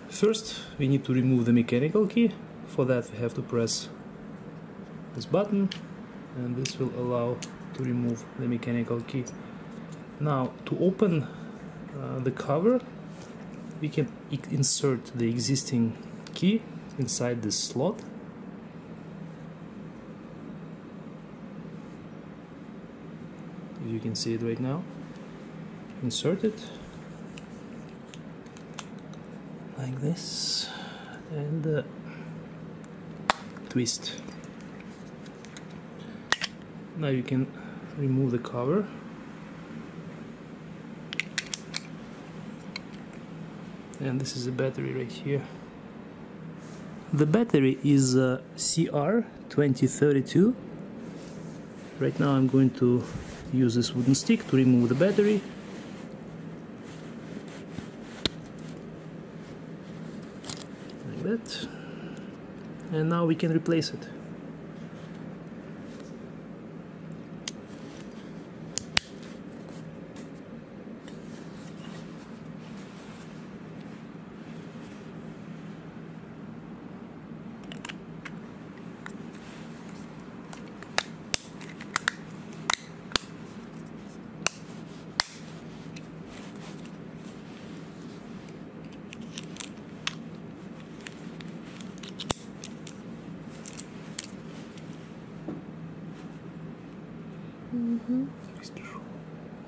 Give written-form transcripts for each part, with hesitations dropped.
First, we need to remove the mechanical key. For that, we have to press this button, and this will allow to remove the mechanical key. Now, to open the cover, we can insert the existing key inside this slot. You can see it right now. Insert it like this and twist. Now you can remove the cover. And this is the battery right here. The battery is CR2032. Right now I'm going to use this wooden stick to remove the battery. Like that. And now we can replace it.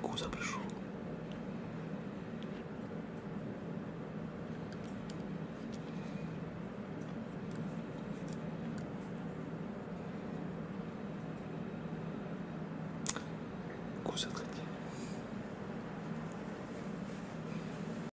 Кузов пришел.